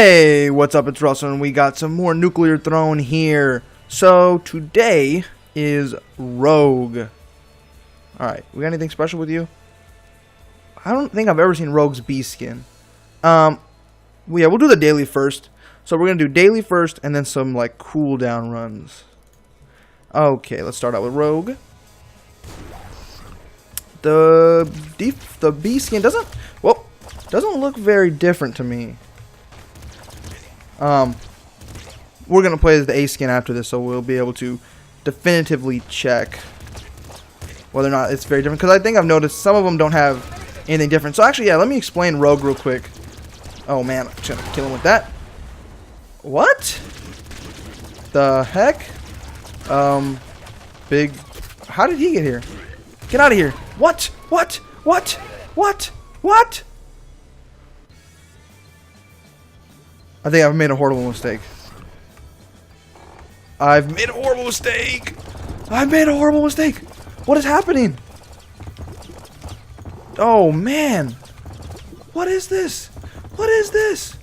Hey, what's up? It's Russ, and we got some more Nuclear Throne here. So, today is Rogue. Alright, we got anything special with you? I don't think I've ever seen Rogue's bee skin. We'll do the daily first. So, we're going to do daily first, and then some, like, cooldown runs. Okay, let's start out with Rogue. The bee skin doesn't look very different to me. We're gonna play as the A skin after this, so we'll be able to definitively check whether or not it's very different. Because I think I've noticed some of them don't have anything different. So actually, yeah, let me explain Rogue real quick. Oh man, I'm just gonna kill him with that. What? The heck? Big. How did he get here? Get out of here! What? What? What? What? What? I think I've made a horrible mistake. I've made a horrible mistake! I've made a horrible mistake! What is happening? Oh, man! What is this? What is this?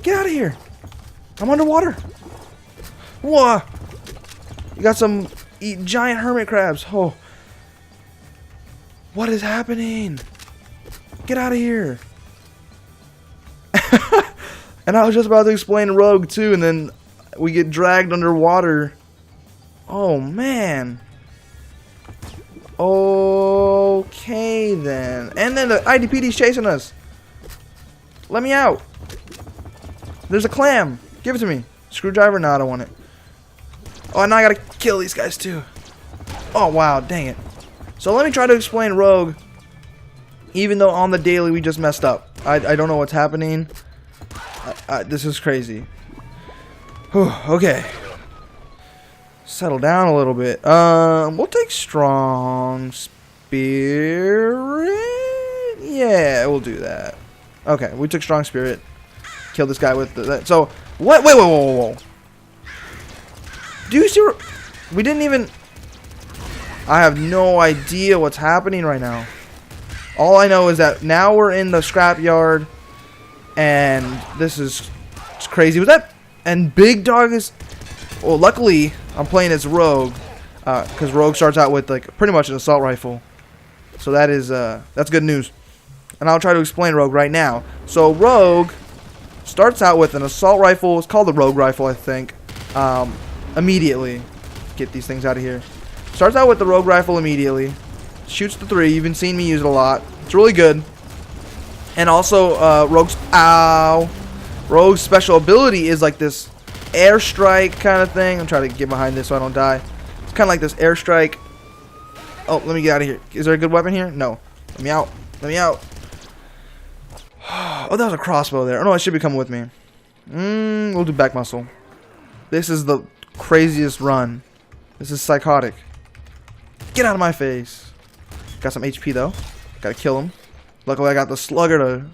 Get out of here! I'm underwater! Whoa! You got some giant hermit crabs. Oh. What is happening? Get out of here! And I was just about to explain Rogue too, and then we get dragged underwater. Oh man. Okay then. And then the IDPD's chasing us. Let me out. There's a clam. Give it to me. Screwdriver? No, I don't want it. Oh, now I gotta kill these guys too. Oh wow, dang it. So let me try to explain Rogue. Even though on the daily we just messed up. I don't know what's happening. This is crazy. Whew, okay. Settle down a little bit. We'll take strong spirit. Yeah, we'll do that. Okay, we took strong spirit. Kill this guy with that. So, what? Wait, whoa. Do you see? We didn't even. I have no idea what's happening right now. All I know is that now we're in the scrapyard. And this is crazy. Was that? And Big Dog is. Well, luckily I'm playing as Rogue, because Rogue starts out with like pretty much an assault rifle. So that is that's good news. And I'll try to explain Rogue right now. So Rogue starts out with an assault rifle. It's called the Rogue rifle, I think. Immediately, get these things out of here. Starts out with the Rogue rifle immediately. Shoots the 3. You've been seeing me use it a lot. It's really good. And also, Rogue's special ability is like this airstrike kind of thing. I'm trying to get behind this so I don't die. It's kind of like this airstrike. Oh, let me get out of here. Is there a good weapon here? No. Let me out. Let me out. Oh, that was a crossbow there. Oh, no, it should be coming with me. We'll do back muscle. This is the craziest run. This is psychotic. Get out of my face. Got some HP, though. Gotta kill him. Luckily, I got the slugger to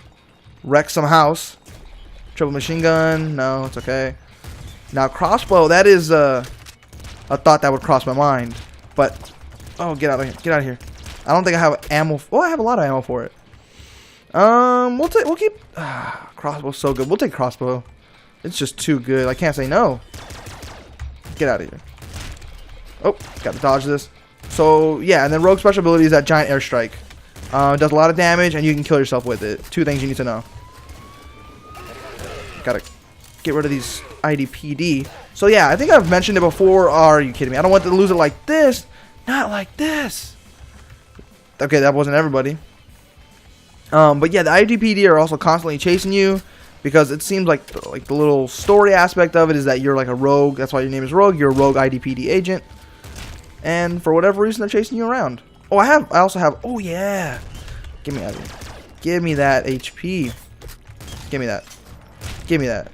wreck some house. Triple machine gun. No, it's okay. Now, crossbow. That is a thought that would cross my mind. But, oh, get out of here. Get out of here. I don't think I have ammo. Well, I have a lot of ammo for it. We'll keep. Crossbow's so good. We'll take crossbow. It's just too good. I can't say no. Get out of here. Oh, got to dodge this. So, yeah, and then Rogue's special ability is that giant airstrike. It does a lot of damage, and you can kill yourself with it. 2 things you need to know. Gotta get rid of these IDPD. So, yeah, I think I've mentioned it before. Are you kidding me? I don't want to lose it like this. Not like this. Okay, that wasn't everybody. But, yeah, the IDPD are also constantly chasing you. Because it seems like the little story aspect of it is that you're like a rogue. That's why your name is Rogue. You're a rogue IDPD agent. And for whatever reason, they're chasing you around. Oh, I also have. Oh, yeah. Give me that. Give me that HP. Give me that. Give me that.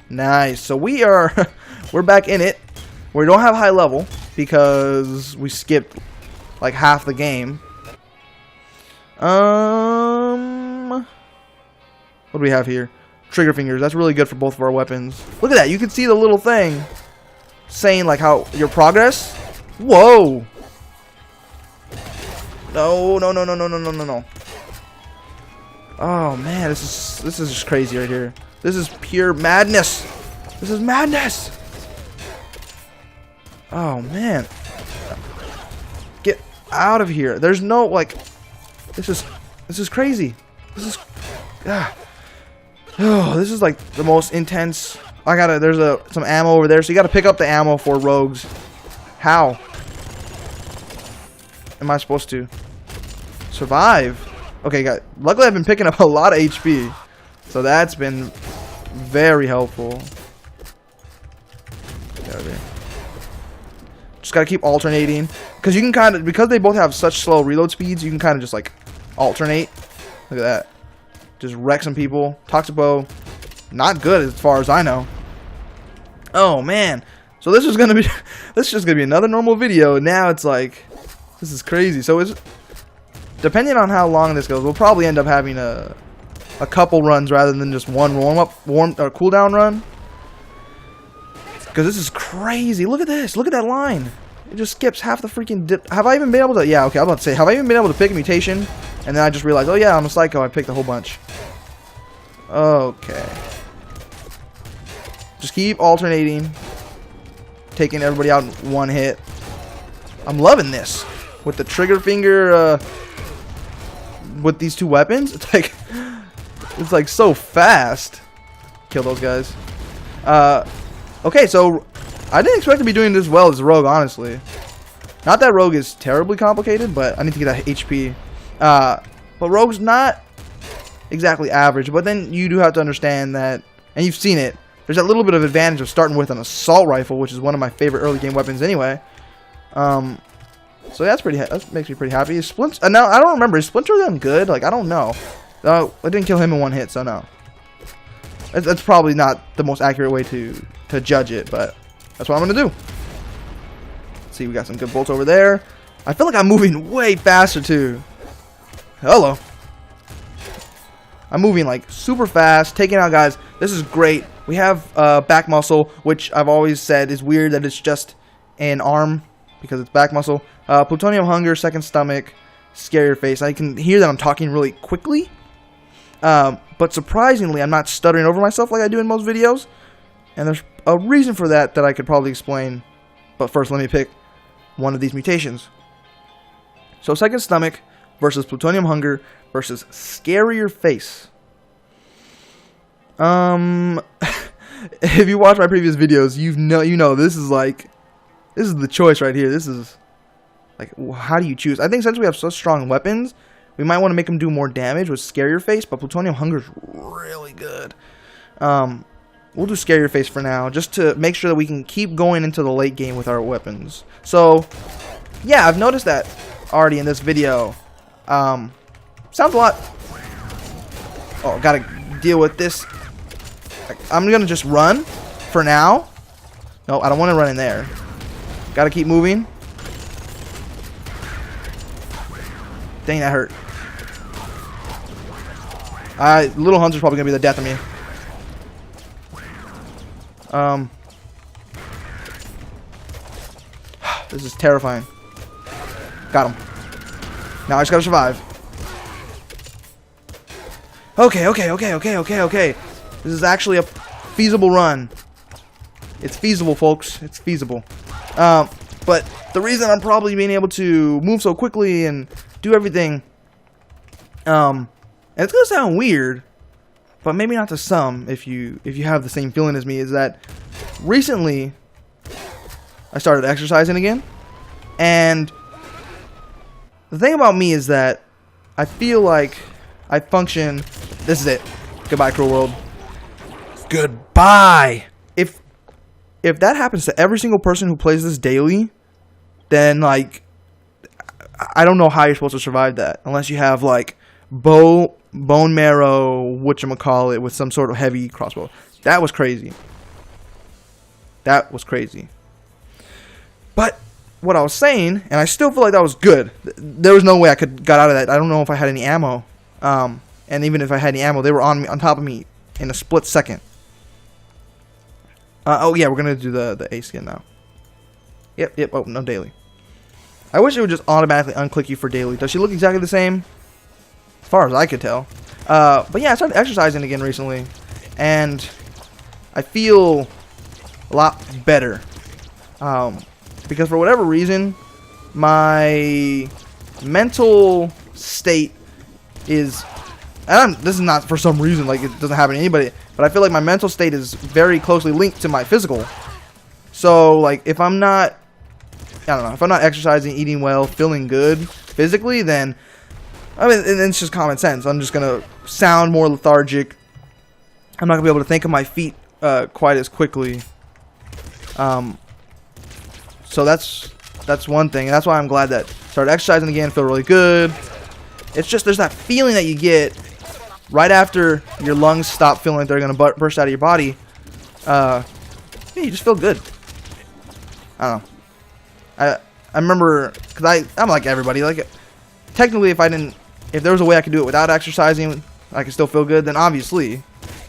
Nice. So we're back in it. We don't have high level because we skipped like half the game. What do we have here? Trigger fingers. That's really good for both of our weapons. Look at that. You can see the little thing saying like how your progress. Whoa. No. Oh man, this is just crazy right here. This is pure madness. This is madness. Oh, man. Get out of here. There's no, like... This is crazy. This is... Oh, this is, like, the most intense... There's some ammo over there, so you gotta pick up the ammo for rogues. How am I supposed to survive? Okay, guys. Luckily, I've been picking up a lot of HP, so that's been very helpful. Get out of there. Just gotta keep alternating, because you can because they both have such slow reload speeds, you can kind of just like alternate. Look at that. Just wreck some people. Toxic bow, not good as far as I know. Oh man. So this is gonna be just gonna be another normal video. Now it's like, this is crazy. So depending on how long this goes, we'll probably end up having a couple runs rather than just one cooldown run. Because this is crazy. Look at this. Look at that line. It just skips half the freaking dip. Have I even been able to... Yeah, okay, I was about to say, have I even been able to pick a mutation? And then I just realized, oh yeah, I'm a psycho. I picked a whole bunch. Okay. Just keep alternating. Taking everybody out in one hit. I'm loving this. With the trigger finger... with these two weapons, it's like so fast. Kill those guys. Okay, so I didn't expect to be doing this well as Rogue, honestly. Not that Rogue is terribly complicated, but I need to get that HP. But Rogue's not exactly average. But then you do have to understand that, and you've seen it, there's that little bit of advantage of starting with an assault rifle, which is one of my favorite early game weapons anyway. So that makes me pretty happy. Splinter, now I don't remember. Is Splinter then good? Like, I don't know. I didn't kill him in one hit, so no. That's probably not the most accurate way to judge it, but that's what I'm gonna do. Let's see, we got some good bolts over there. I feel like I'm moving way faster too. Hello. I'm moving like super fast, taking out guys. This is great. We have back muscle, which I've always said is weird that it's just an arm because it's back muscle. Plutonium hunger, second stomach, scare your face. I can hear that I'm talking really quickly. But surprisingly, I'm not stuttering over myself like I do in most videos. And there's a reason for that I could probably explain. But first, let me pick one of these mutations. So second stomach versus plutonium hunger versus scare your face. If you watch my previous videos, you know this is the choice right here. This is like, how do you choose? I think since we have such strong weapons, we might want to make them do more damage with scare your face, but plutonium hunger is really good. We'll do scare your face for now, just to make sure that we can keep going into the late game with our weapons. So, yeah, I've noticed that already in this video. Sounds a lot. Oh, gotta deal with this. I'm gonna just run for now. No, I don't want to run in there. Gotta keep moving. Dang, that hurt. Little Hunter's probably gonna be the death of me. This is terrifying. Got him. Now I just gotta survive. Okay. This is actually a feasible run. It's feasible, folks. It's feasible. But the reason I'm probably being able to move so quickly and do everything, and it's gonna sound weird, but maybe not to some if you have the same feeling as me, is that recently I started exercising again, and the thing about me is that I feel like I function. This is it. Goodbye, cruel world. Goodbye. If that happens to every single person who plays this daily, then like I don't know how you're supposed to survive that unless you have like bone marrow, whatchamacallit, with some sort of heavy crossbow. That was crazy. That was crazy. But what I was saying, and I still feel like that was good. There was no way I could got out of that. I don't know if I had any ammo. And even if I had any ammo, they were on top of me in a split second. Oh yeah, we're gonna do the A skin now. Yep. Oh, no daily. I wish it would just automatically unclick you for daily. Does she look exactly the same? As far as I could tell. But yeah, I started exercising again recently. and I feel a lot better. Because for whatever reason, my mental state is, and this is not for some reason, like it doesn't happen to anybody, but I feel like my mental state is very closely linked to my physical. So like if I'm not, I don't know, if I'm not exercising, eating well, feeling good physically, then I mean, and it's just common sense. I'm just gonna sound more lethargic. I'm not gonna be able to think of my feet quite as quickly. So that's one thing, and that's why I'm glad that I started exercising again. Feel really good. It's just there's that feeling that you get right after your lungs stop feeling like they're gonna burst out of your body. Yeah, you just feel good. I don't know. I remember, because I'm like everybody. Like technically, if there was a way I could do it without exercising, I could still feel good, then obviously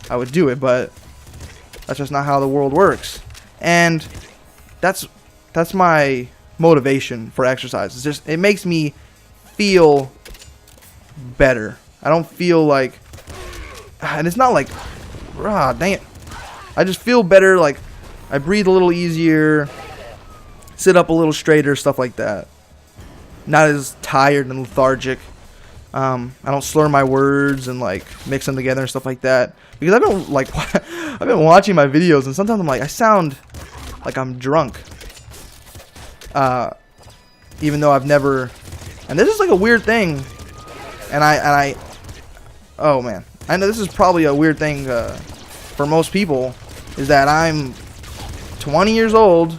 I would do it. But that's just not how the world works. And that's my motivation for exercise. It's just, it makes me feel better. I don't feel like, and it's not like, dang it. I just feel better. Like I breathe a little easier, sit up a little straighter, stuff like that. Not as tired and lethargic. I don't slur my words and like mix them together and stuff like that. Because I've been watching my videos, and sometimes I'm like, I sound like I'm drunk. Even though I've never, and this is like a weird thing, and I oh man, I know this is probably a weird thing for most people, is that I'm 20 years old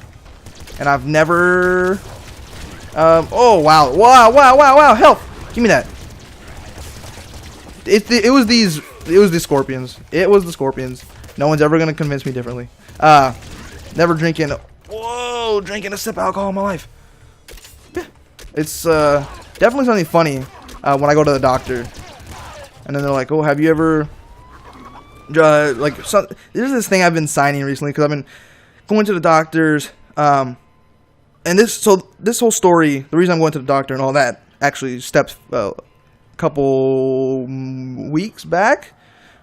and I've never oh wow, help, give me that. It was the scorpions. It was the scorpions. No one's ever gonna convince me differently. Never drinking a sip of alcohol in my life. It's definitely something funny when I go to the doctor, and then they're like, "Oh, have you ever there's this thing I've been signing recently because I've been going to the doctors, and this whole story, the reason I'm going to the doctor and all that, actually steps a couple weeks back,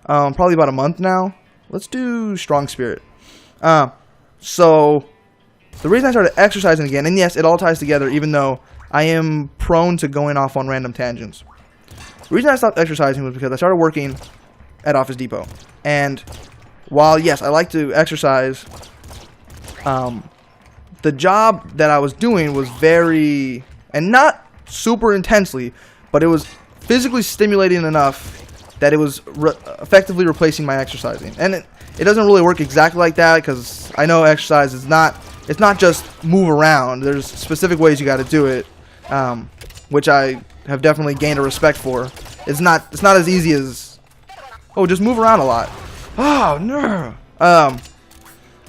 probably about a month now. Let's do strong spirit. So the reason I started exercising again, and yes, it all ties together, even though I am prone to going off on random tangents. The reason I stopped exercising was because I started working at Office Depot. And while, yes, I like to exercise, the job that I was doing was very, and not super intensely, but it was physically stimulating enough that it was effectively replacing my exercising. And it doesn't really work exactly like that, because I know exercise is it's not just move around. There's specific ways you got to do it, which I have definitely gained a respect for. It's not as easy as, oh, just move around a lot. Oh no.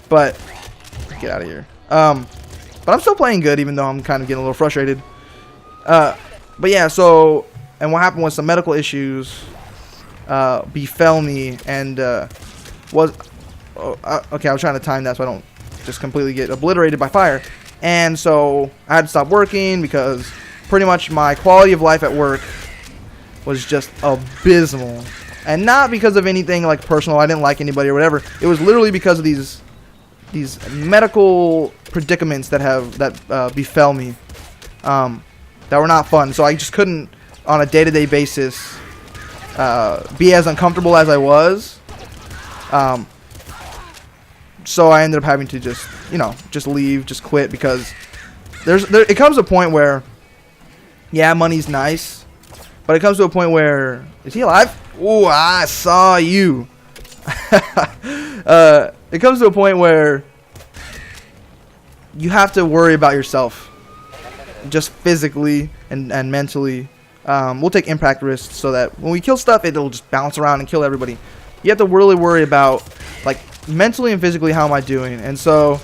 But get out of here. But I'm still playing good, even though I'm kind of getting a little frustrated. But yeah, so, and what happened was some medical issues befell me, and okay, I was trying to time that so I don't just completely get obliterated by fire. And so I had to stop working because pretty much my quality of life at work was just abysmal. And not because of anything like personal, I didn't like anybody or whatever. It was literally because of these medical predicaments that befell me, that were not fun. So I just couldn't, on a day-to-day basis, be as uncomfortable as I was. So I ended up having to just leave, just quit, because it comes to a point where, yeah, money's nice, but it comes to a point where, is he alive? Ooh, I saw you. It comes to a point where you have to worry about yourself, just physically and mentally. We'll take impact risks so that when we kill stuff, it'll just bounce around and kill everybody. You have to really worry about, like, mentally and physically, how am I doing? And so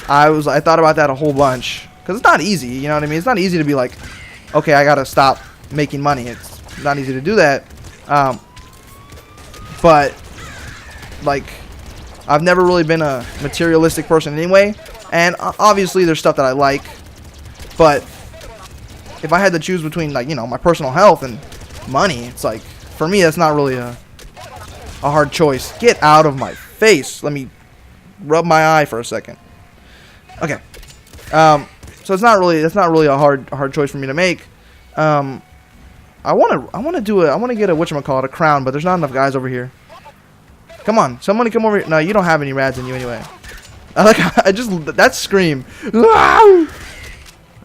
I thought about that a whole bunch, because it's not easy, you know what I mean? It's not easy to be like, okay, I gotta stop making money. It's not easy to do that. But like, I've never really been a materialistic person anyway, and obviously there's stuff that I like, but if I had to choose between, like, my personal health and money, it's like, for me, that's not really a hard choice. Get out of my face. Let me rub my eye for a second. Okay. So that's not really a hard choice for me to make. I want to get a whatchamacallit, a crown, but there's not enough guys over here. Come on, somebody come over here. No, you don't have any rads in you anyway. That scream.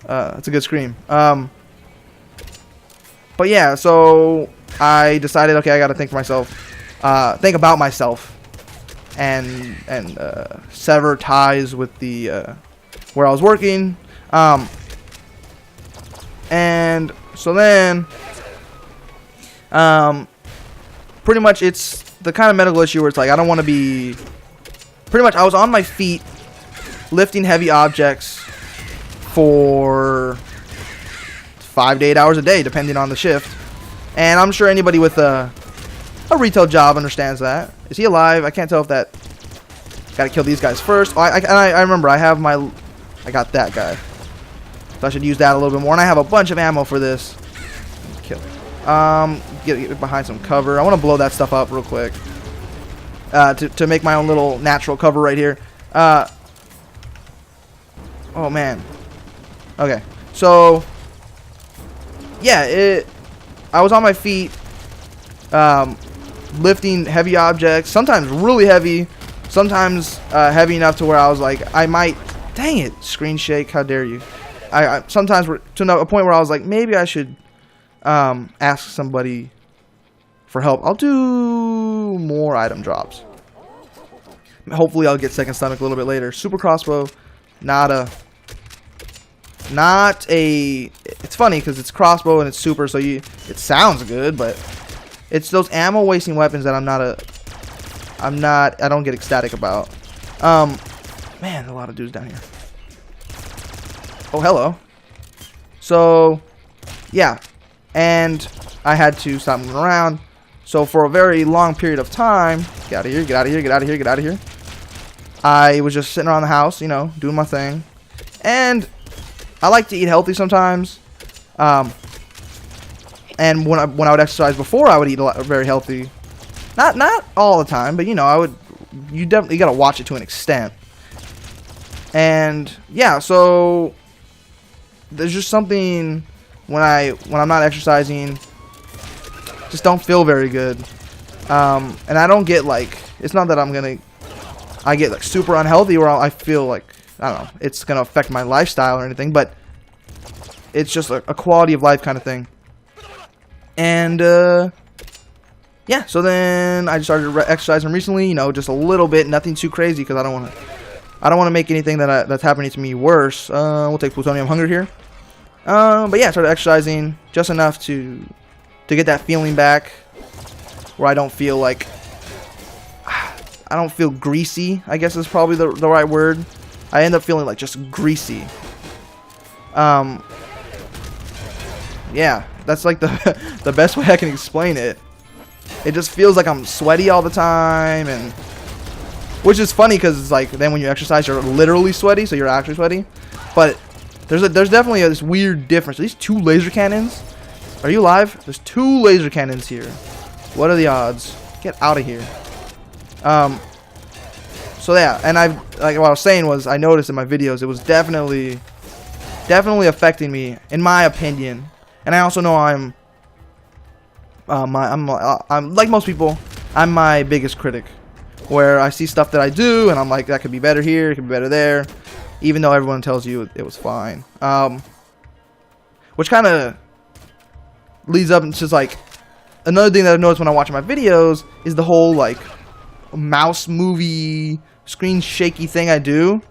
That's a good scream. But yeah, so I decided, okay, I got to think about myself, and sever ties with the where I was working. And so then, pretty much it's the kind of medical issue where it's like I don't want to be. Pretty much, I was on my feet lifting heavy objects for 5 to 8 hours a day, depending on the shift. And I'm sure anybody with a retail job understands that. Is he alive? I can't tell if that. Gotta kill these guys first. Oh, I remember I got that guy. So I should use that a little bit more. And I have a bunch of ammo for this. Kill. Get behind some cover. I want to blow that stuff up real quick. To make my own little natural cover right here. Oh man. Okay. So yeah, I was on my feet, lifting heavy objects. Sometimes really heavy. Sometimes heavy enough to where I was like, I might. Dang it! Screen shake. How dare you? I sometimes to a point where I was like, maybe I should ask somebody for help. I'll do more item drops. Hopefully I'll get second stomach a little bit later. Super crossbow, it's funny because it's crossbow and it's super, so it sounds good, but it's those ammo wasting weapons that I don't get ecstatic about. Man, a lot of dudes down here. Oh, hello. So yeah, and I had to stop moving around. So for a very long period of time, get out of here, get out of here, get out of here, get out of here. I was just sitting around the house, you know, doing my thing. And I like to eat healthy sometimes. And when I would exercise before, I would eat very healthy. Not all the time, but you know, you definitely got to watch it to an extent. And yeah, so there's just something when I'm not exercising, just don't feel very good. And I don't get like, it's not that I get like super unhealthy where I feel like, I don't know, it's gonna affect my lifestyle or anything, but it's just a quality of life kind of thing. And yeah, so then I just started exercising recently, you know, just a little bit, nothing too crazy, because I don't want to make anything that's happening to me worse. We'll take plutonium hunger here. But yeah, I started exercising just enough to get that feeling back, where I don't feel like, I don't feel greasy, I guess is probably the right word. I end up feeling like just greasy. Yeah, that's like the best way I can explain it. It just feels like I'm sweaty all the time, and which is funny because it's like then when you exercise you're literally sweaty, so you're actually sweaty. But there's definitely this weird difference. These two laser cannons. Are you alive? There's two laser cannons here. What are the odds? Get out of here. So yeah, and like what I was saying was, I noticed in my videos it was definitely affecting me, in my opinion. And I also know I'm like most people, I'm my biggest critic, where I see stuff that I do and I'm like, that could be better here, it could be better there, even though everyone tells you it was fine. Which kind of leads up into just like another thing that I've noticed when I watch my videos is the whole like mouse movie screen shaky thing I do.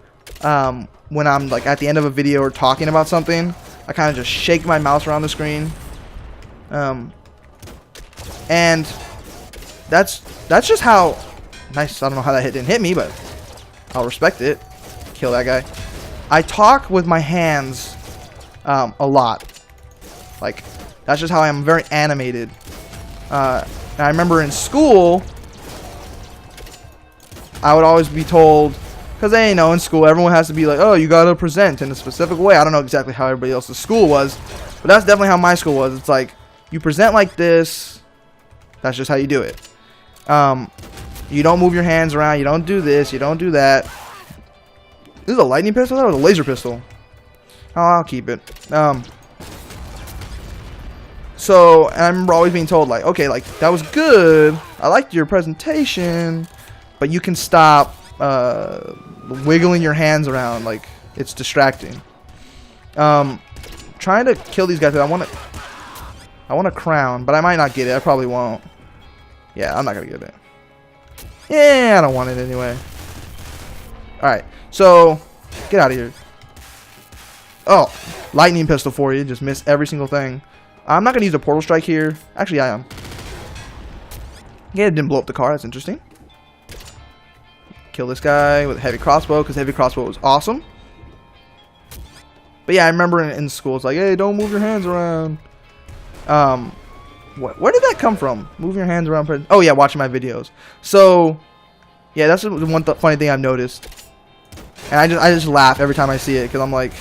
When I'm like at the end of a video or talking about something, I kind of just shake my mouse around the screen. And that's just how nice. I don't know how that hit didn't hit me, but I'll respect it. Kill that guy. I talk with my hands a lot. Like, that's just how I am. Very animated. And I remember in school, I would always be told, because you know, in school everyone has to be like, oh, you gotta present in a specific way. I don't know exactly how everybody else's school was, but that's definitely how my school was. It's like, you present like this. That's just how you do it. You don't move your hands around. You don't do this. You don't do that. This is a lightning pistol? I thought it was a laser pistol. Oh, I'll keep it. So, and I remember always being told, like, okay, like, that was good. I liked your presentation. But you can stop wiggling your hands around. Like, it's distracting. Trying to kill these guys. I want a crown, but I might not get it. I probably won't. Yeah, I'm not going to get it. Yeah, I don't want it anyway. Alright, so, get out of here. Oh, lightning pistol for you. Just miss every single thing. I'm not going to use a portal strike here. Actually, I am. Yeah, it didn't blow up the car. That's interesting. Kill this guy with a heavy crossbow, because heavy crossbow was awesome. But yeah, I remember in school, it's like, hey, don't move your hands around. Where did that come from? Moving your hands around. Oh yeah, watching my videos. So, yeah, that's the one funny thing I've noticed. And I just laugh every time I see it, because I'm like,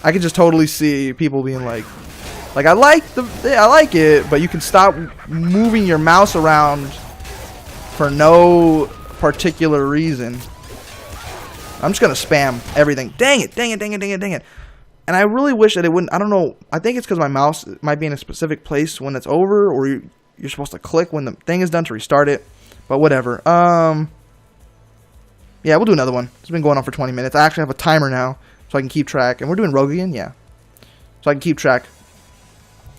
I can just totally see people being like I like it, but you can stop moving your mouse around for no particular reason. I'm just gonna spam everything. Dang it, dang it, dang it, dang it, dang it. And I really wish that it wouldn't. I don't know. I think it's because my mouse might be in a specific place when it's over, or you're supposed to click when the thing is done to restart it. But whatever. Yeah, we'll do another one. It's been going on for 20 minutes. I actually have a timer now, so I can keep track. And we're doing Rogue again? Yeah. So I can keep track.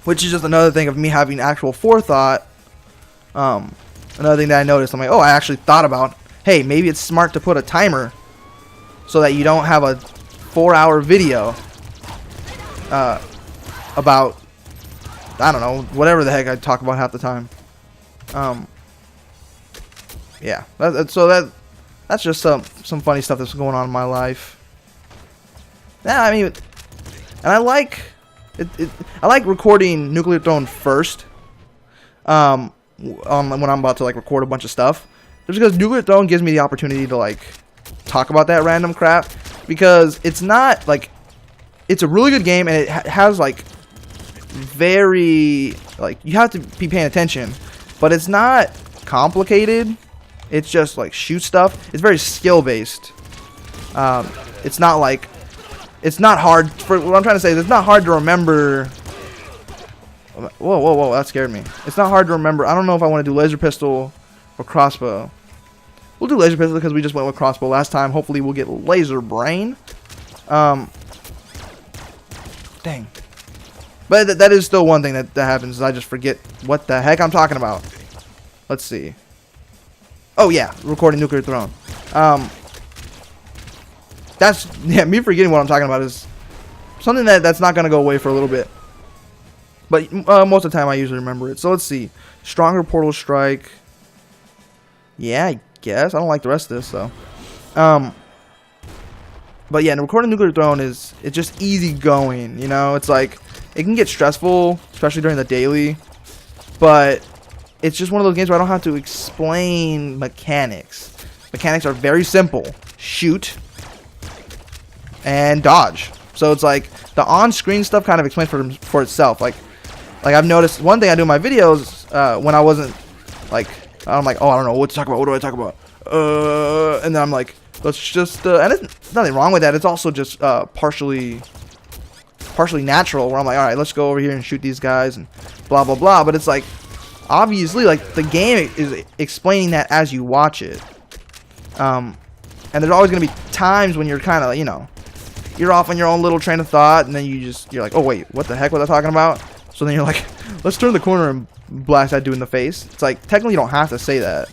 Which is just another thing of me having actual forethought. Another thing that I noticed. I'm like, oh, I actually thought about, hey, maybe it's smart to put a timer so that you don't have a 4-hour video about, I don't know, whatever the heck I talk about half the time. Yeah. That's just some funny stuff that's going on in my life. Yeah, I mean, and I like recording Nuclear Throne first. When I'm about to like record a bunch of stuff, just because Nuclear Throne gives me the opportunity to like talk about that random crap, because it's not like, it's a really good game, and it has like very, like, you have to be paying attention, but it's not complicated. It's just like shoot stuff. It's very skill based. It's not like, it's not hard for, what I'm trying to say is it's not hard to remember. Whoa, that scared me. It's not hard to remember. I don't know if I want to do laser pistol or crossbow. We'll do laser pistol because we just went with crossbow last time. Hopefully we'll get laser brain. Dang. But that is still one thing that happens, is I just forget what the heck I'm talking about. Let's see. Oh yeah, recording Nuclear Throne. That's, yeah, me forgetting what I'm talking about is something that's not gonna go away for a little bit. But most of the time I usually remember it. So let's see. Stronger portal strike. Yeah, I guess. I don't like the rest of this though. But yeah, recording Nuclear Throne it's just easy going, you know? It's like, it can get stressful, especially during the daily. But it's just one of those games where I don't have to explain mechanics. Mechanics are very simple. Shoot and dodge. So it's like the on-screen stuff kind of explains for itself. Like I've noticed one thing I do in my videos when I wasn't like, I'm like, oh, I don't know what to talk about. What do I talk about? And then I'm like, let's just and there's nothing wrong with that. It's also just partially natural, where I'm like, all right, let's go over here and shoot these guys and blah blah blah. But it's like, obviously, like, the game is explaining that as you watch it. And there's always gonna be times when you're kind of, you know, you're off on your own little train of thought, and then you're like, oh wait, what the heck was I talking about? So then you're like, let's turn the corner and blast that dude in the face. It's like, technically you don't have to say that,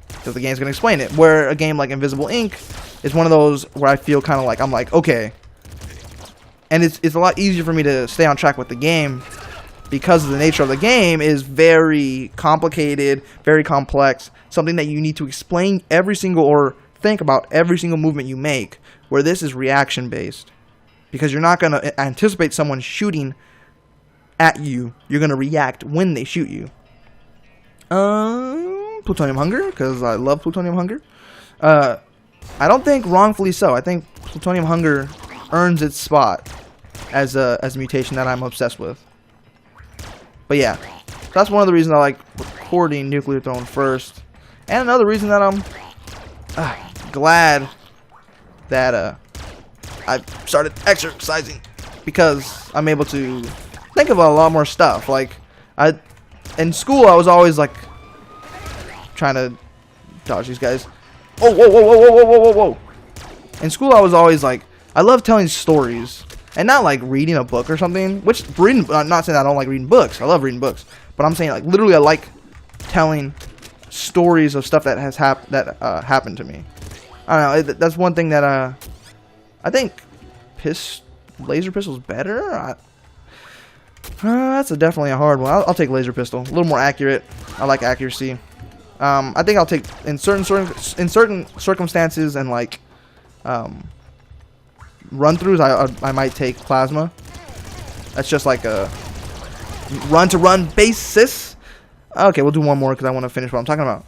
because the game's gonna explain it. Where a game like Invisible Ink is one of those where I feel kind of like, I'm like, okay. And it's a lot easier for me to stay on track with the game, because the nature of the game is very complicated, very complex, something that you need to explain every single, or think about every single movement you make, where this is reaction based, because you're not going to anticipate someone shooting at you. You're going to react when they shoot you. Plutonium Hunger, because I love Plutonium Hunger. I don't think wrongfully so. I think Plutonium Hunger earns its spot as a mutation that I'm obsessed with. But yeah, that's one of the reasons I like supporting nuclear throne first. And another reason that I'm glad that I started exercising, because I'm able to think about a lot more stuff. Like, in school, I was always like trying to dodge these guys. Oh, whoa, whoa, whoa, whoa, whoa, whoa, whoa, whoa. In school, I was always like, I love telling stories, and not like reading a book or something. Which reading, I'm not saying I don't like reading books. I love reading books, but I'm saying like literally I like telling stories of stuff that has happened to me. I don't know. That's one thing that I think laser pistol's better. That's definitely a hard one. I'll take laser pistol. A little more accurate. I like accuracy. I think I'll take in certain circumstances and like run-throughs. I might take plasma. That's just like a run-to-run basis. Okay, we'll do one more because I want to finish what I'm talking about.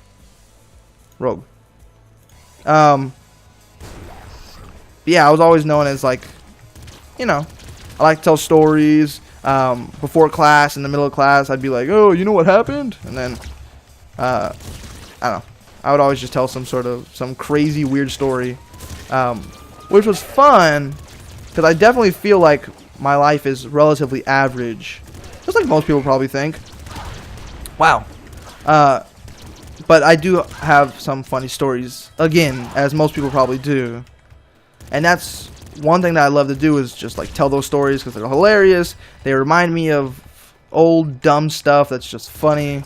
Rogue. Yeah, I was always known as like, you know, I like to tell stories. Before class, in the middle of class, I'd be like, oh, you know what happened? And then, I don't know. I would always just tell some crazy, weird story. Which was fun, because I definitely feel like my life is relatively average. Just like most people probably think. Wow. But I do have some funny stories, again, as most people probably do. And that's one thing that I love to do, is just like tell those stories because they're hilarious. They remind me of old dumb stuff that's just funny.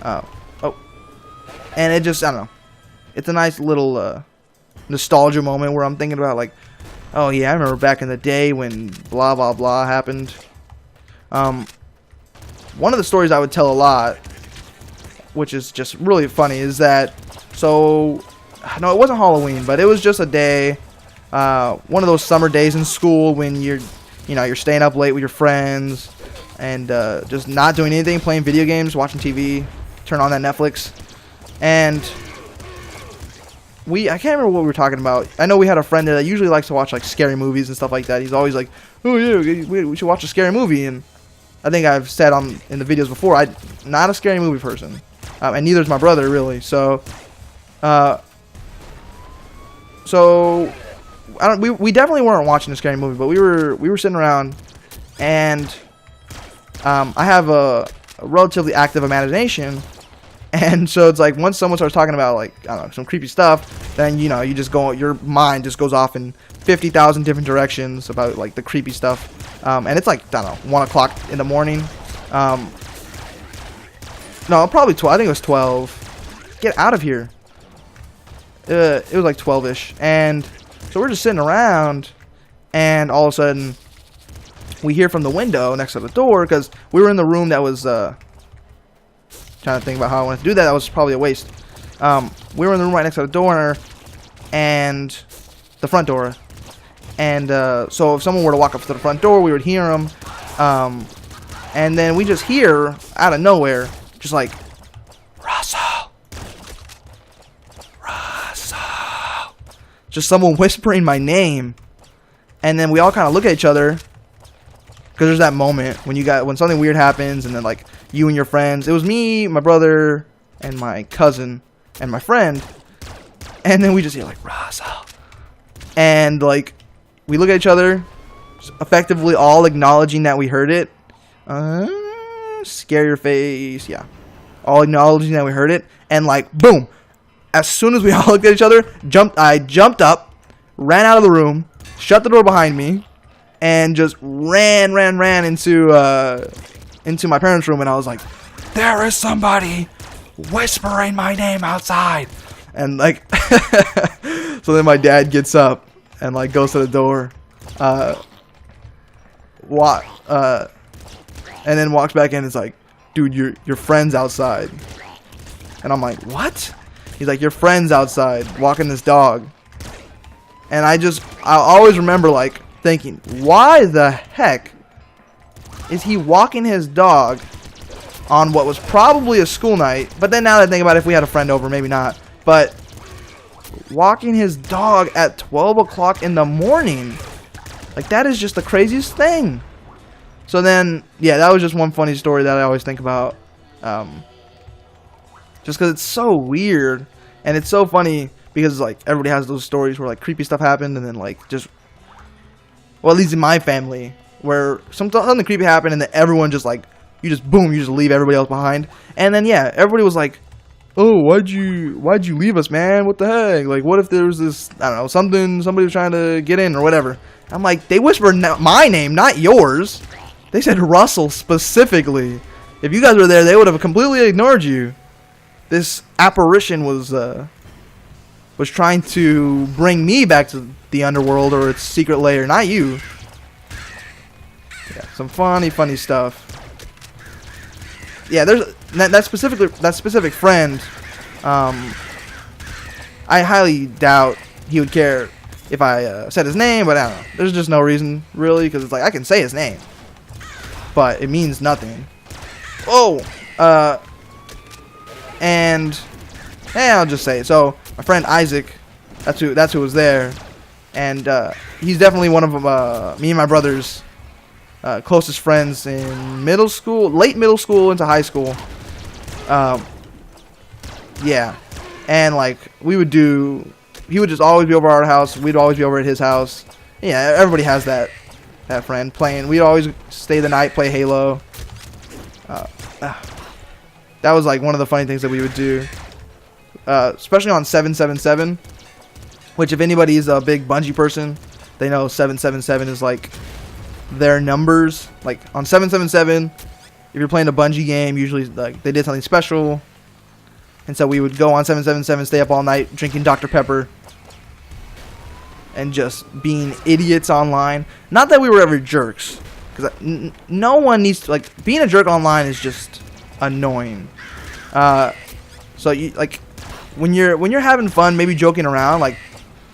And it just, I don't know. It's a nice little nostalgia moment where I'm thinking about like, oh yeah, I remember back in the day when blah blah blah happened. One of the stories I would tell a lot, which is just really funny, is that, so, no, it wasn't Halloween, but it was just a day, one of those summer days in school when you're staying up late with your friends and just not doing anything, playing video games, watching TV, turn on that Netflix, and I can't remember what we were talking about. I know we had a friend that usually likes to watch like scary movies and stuff like that. He's always like, oh yeah, we should watch a scary movie, and I think I've said in the videos before, I'm not a scary movie person, and neither is my brother really. So we definitely weren't watching a scary movie, but we were sitting around, and I have a relatively active imagination, and so it's like once someone starts talking about like, I don't know, some creepy stuff, then you just go, your mind just goes off in 50,000 different directions about like the creepy stuff, and it's like, I don't know, 1 o'clock in the morning. No, probably 12. I think it was 12. Get out of here. It was like 12ish, and so we're just sitting around, and all of a sudden we hear from the window next to the door, because we were in the room that was trying to think about how I wanted to do that. That was probably a waste. We were in the room right next to the door, and the front door, and so if someone were to walk up to the front door, we would hear them, and then we just hear out of nowhere, just like, Russell, just someone whispering my name, and then we all kind of look at each other, because there's that moment when something weird happens, and then like you and your friends. It was me, my brother, and my cousin, and my friend, and then we just hear like, Russell, and like we look at each other, effectively all acknowledging that we heard it. Scare your face, yeah. All acknowledging that we heard it, and like boom, as soon as we all looked at each other, I jumped up, ran out of the room, shut the door behind me, and just ran into my parents' room, and I was like, there is somebody whispering my name outside, and like so then my dad gets up and like goes to the door, and then walks back in and is like, dude, your friend's outside. And I'm like, what? He's like, your friend's outside walking this dog. And I always remember like thinking, why the heck is he walking his dog on what was probably a school night? But then now that I think about it, if we had a friend over, maybe not. But walking his dog at 12 o'clock in the morning, like that is just the craziest thing. So then, yeah, that was just one funny story that I always think about. Just because it's so weird, and it's so funny because like everybody has those stories where like creepy stuff happened, and then like just, well, at least in my family, where something creepy happened, and then everyone just like, you just leave everybody else behind, and then yeah, everybody was like, oh, why'd you leave us, man? What the heck? Like, what if there was this, I don't know, somebody was trying to get in or whatever. I'm like, they whispered my name, not yours. They said Russell specifically. If you guys were there, they would have completely ignored you. This apparition was trying to bring me back to the underworld or its secret lair, not you. Yeah, some funny stuff. Yeah, there's that specific friend. I highly doubt he would care if I said his name, but I don't know. There's just no reason really, because it's like I can say his name, but it means nothing. Oh, and yeah, I'll just say it. So my friend Isaac, that's who was there, and he's definitely one of me and my brother's closest friends in late middle school into high school. Yeah, and like he would just always be over at our house. We'd always be over at his house. Yeah, everybody has that friend playing. We'd always stay the night, play Halo. That was like one of the funny things that we would do, especially on 777. Which, if anybody's a big Bungie person, they know 777 is like their numbers. Like on 777, if you're playing a Bungie game, usually like they did something special, and so we would go on 777, stay up all night drinking Dr. Pepper and just being idiots online. Not that we were ever jerks, because no one needs to, like, being a jerk online is just annoying. So you like when you're having fun, maybe joking around, like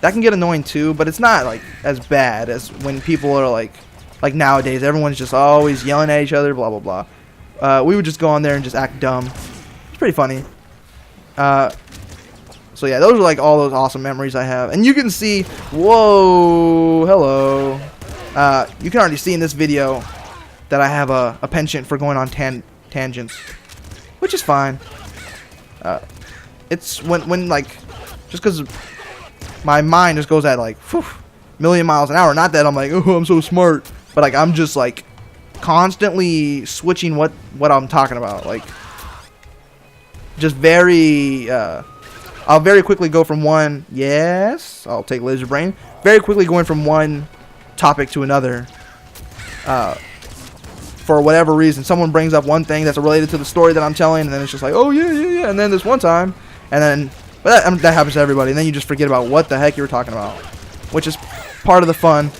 that can get annoying too, but it's not like as bad as when people are like nowadays everyone's just always yelling at each other, blah blah blah. We would just go on there and just act dumb. It's pretty funny. So yeah, those are like all those awesome memories I have. And you can see, whoa, hello. You can already see in this video that I have a penchant for going on tangents, which is fine. It's when like, just because my mind just goes at like, million miles an hour. Not that I'm like, oh, I'm so smart, but like I'm just like constantly switching what I'm talking about. Like, just very, I'll very quickly go from one, yes, I'll take laser brain, very quickly going from one topic to another. For whatever reason, someone brings up one thing that's related to the story that I'm telling, and then it's just like, oh yeah, and then this one time, and then, but that happens to everybody, and then you just forget about what the heck you were talking about, which is part of the fun.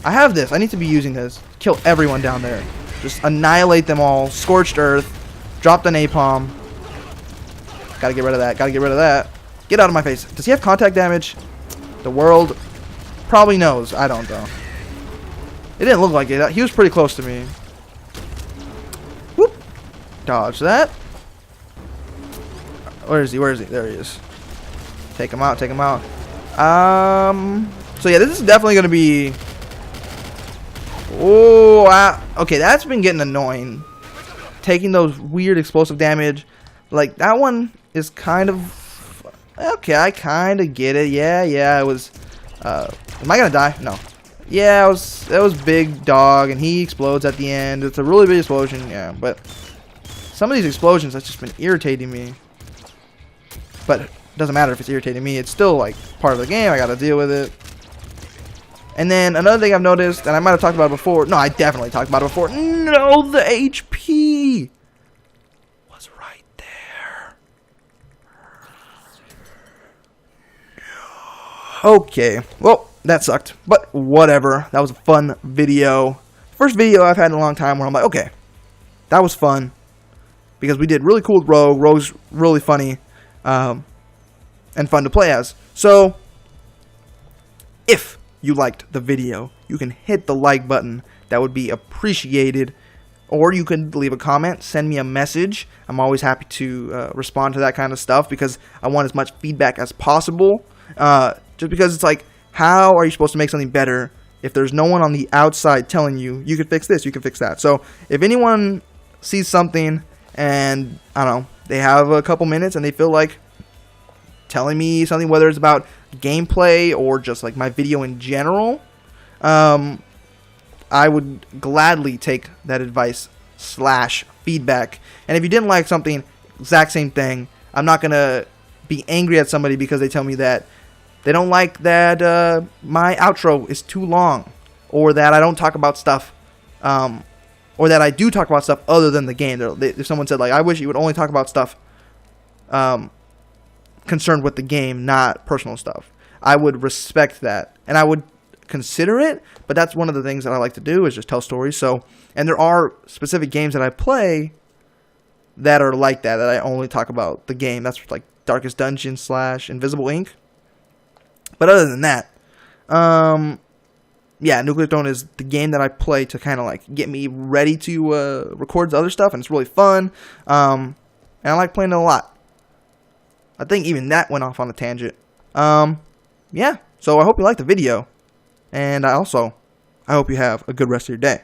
I have this. I need to be using this. Kill everyone down there. Just annihilate them all. Scorched earth. Drop the napalm. Gotta get rid of that. Gotta get rid of that. Get out of my face. Does he have contact damage? The world probably knows. I don't though. It didn't look like it. He was pretty close to me. Whoop. Dodge that. Where is he? Where is he? There he is. Take him out. Take him out. So yeah, this is definitely gonna be. Oh, okay. That's been getting annoying. Taking those weird explosive damage, like that one is kind of okay. I kind of get it. Yeah. It was. Am I gonna die? No. Yeah, it was big dog, and he explodes at the end. It's a really big explosion. Yeah, but some of these explosions that's just been irritating me. But it doesn't matter if it's irritating me. It's still like part of the game. I gotta deal with it. And then another thing I've noticed, and I might have talked about it before. No, I definitely talked about it before. No, the HP was right there. Okay, well, that sucked. But whatever. That was a fun video. First video I've had in a long time where I'm like, okay, that was fun. Because we did really cool with Rogue. Rogue's really funny and fun to play as. So, if you liked the video, you can hit the like button. That would be appreciated. Or you can leave a comment, send me a message. I'm always happy to respond to that kind of stuff because I want as much feedback as possible. Just because it's like, how are you supposed to make something better if there's no one on the outside telling you, you can fix this, you can fix that. So if anyone sees something and I don't know, they have a couple minutes and they feel like telling me something, whether it's about gameplay or just like my video in general, I would gladly take that advice / feedback. And if you didn't like something, exact same thing. I'm not gonna be angry at somebody because they tell me that they don't like that my outro is too long, or that I don't talk about stuff, or that I do talk about stuff other than the game. If someone said like, I wish you would only talk about stuff concerned with the game, not personal stuff, I would respect that, and I would consider it. But that's one of the things that I like to do, is just tell stories. So, and there are specific games that I play that are like that I only talk about the game. That's like Darkest Dungeon / Invisible Ink. But other than that, yeah, Nuclear Throne is the game that I play to kind of like get me ready to record the other stuff, and it's really fun. And I like playing it a lot. I think even that went off on a tangent. Yeah, so I hope you liked the video, and I hope you have a good rest of your day.